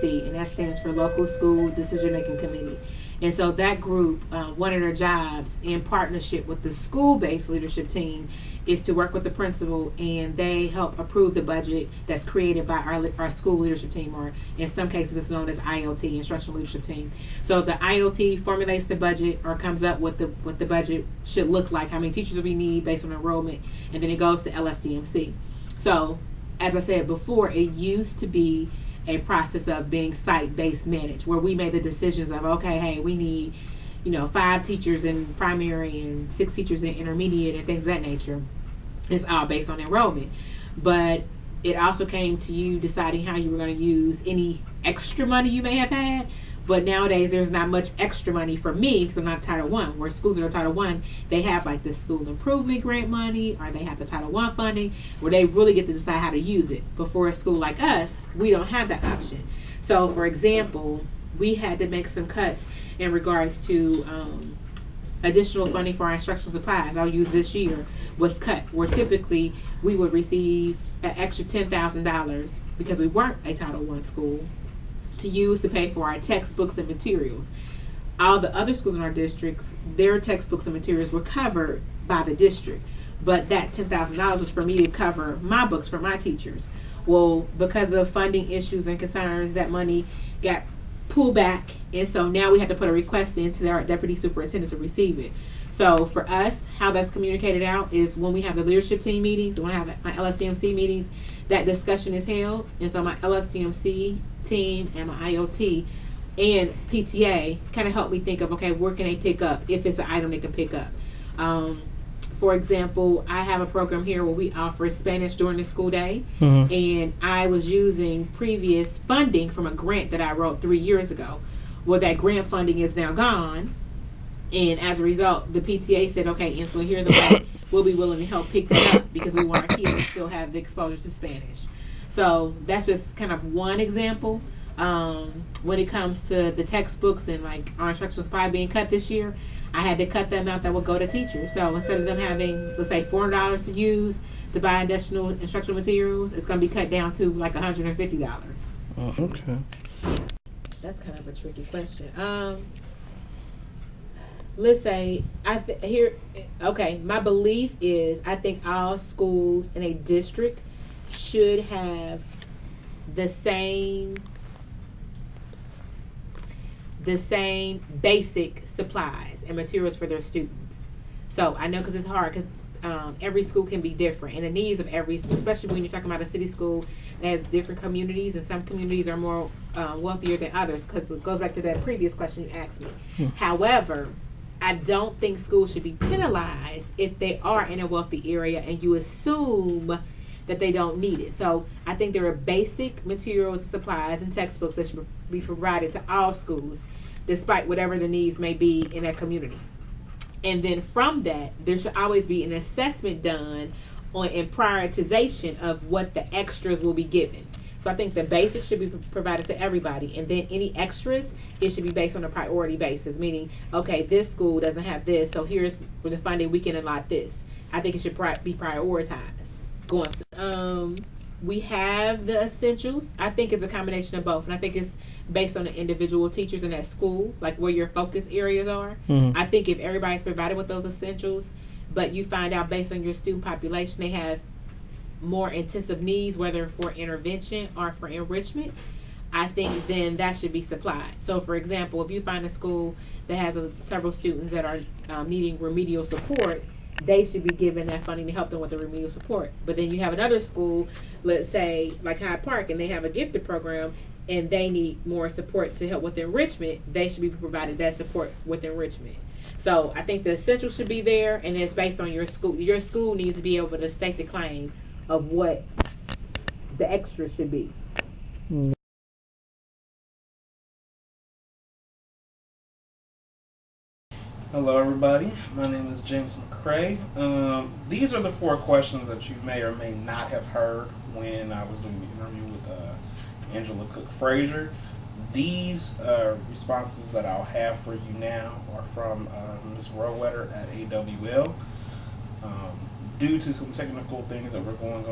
LSDMC, and that stands for Local School Decision Making Committee. And so that group, one of their jobs in partnership with the school-based leadership team is to work with the principal, and they help approve the budget that's created by our school leadership team, or in some cases it's known as IOT, Instructional Leadership Team. So the IOT formulates the budget, or comes up with what the budget should look like, how many teachers we need based on enrollment, and then it goes to LSDMC. So as I said before, it used to be a process of being site-based managed, where we made the decisions of, okay, hey, we need 5 teachers in primary and 6 teachers in intermediate and things of that nature. It's all based on enrollment. But it also came to you deciding how you were going to use any extra money you may have had. But nowadays, there's not much extra money for me because I'm not Title I. Where schools that are Title I, they have like the school improvement grant money, or they have the Title I funding, where they really get to decide how to use it. But for a school like us, we don't have that option. So, for example, we had to make some cuts in regards to additional funding for our instructional supplies. I'll use this year was cut, where typically we would receive an extra $10,000 because we weren't a Title I school, to use to pay for our textbooks and materials. All the other schools in our districts, their textbooks and materials were covered by the district, but that $10,000 was for me to cover my books for my teachers. Well, because of funding issues and concerns, that money got pulled back, and so now we have to put a request into our deputy superintendent to receive it. So for us, how that's communicated out is when we have the leadership team meetings, when I have my LSDMC meetings, that discussion is held, and so my LSDMC team and my IOT and PTA kind of help me think of, okay, where can they pick up if it's an item they can pick up. For example, I have a program here where we offer Spanish during the school day, and I was using previous funding from a grant that I wrote 3 years ago. Well, that grant funding is now gone, and as a result, the PTA said, okay, Angela, here's a way we'll be willing to help pick that up because we want our kids to still have the exposure to Spanish. So that's just kind of one example. When it comes to the textbooks and like our instructional supply being cut this year, I had to cut the amount that would go to teachers. So instead of them having, let's say, $400 to use to buy additional instructional materials, it's going to be cut down to like $150. Okay. That's kind of a tricky question. Let's say my belief is I think all schools in a district should have the same basic supplies and materials for their students. So I know because it's hard because every school can be different, and the needs of every school, especially when you're talking about a city school that has different communities, and some communities are more wealthier than others, because it goes back to that previous question you asked me. However, I don't think schools should be penalized if they are in a wealthy area and you assume that they don't need it. So I think there are basic materials, supplies, and textbooks that should be provided to all schools, despite whatever the needs may be in that community. And then from that, there should always be an assessment done on and prioritization of what the extras will be given. So I think the basics should be provided to everybody, and then any extras, it should be based on a priority basis, meaning, okay, this school doesn't have this, so here's where the funding we can allot this. I think it should be prioritized. We have the essentials. I think it's a combination of both, and I think it's based on the individual teachers in that school, like where your focus areas are. I think if everybody's provided with those essentials, but you find out based on your student population they have more intensive needs, whether for intervention or for enrichment, I think then that should be supplied. So for example, if you find a school that has several students that are needing remedial support, they should be given that funding to help them with the remedial support. But then you have another school, let's say like Hyde Park, and they have a gifted program and they need more support to help with enrichment, they should be provided that support with enrichment. So I think the essentials should be there, and it's based on your school. Your school needs to be able to state the claim of what the extra should be. Hello, everybody. My name is James McCray. These are the 4 questions that you may or may not have heard when I was doing the interview with Angela Cook-Fraser. These responses that I'll have for you now are from Ms. Rowedder at AWL. Due to some technical things that were going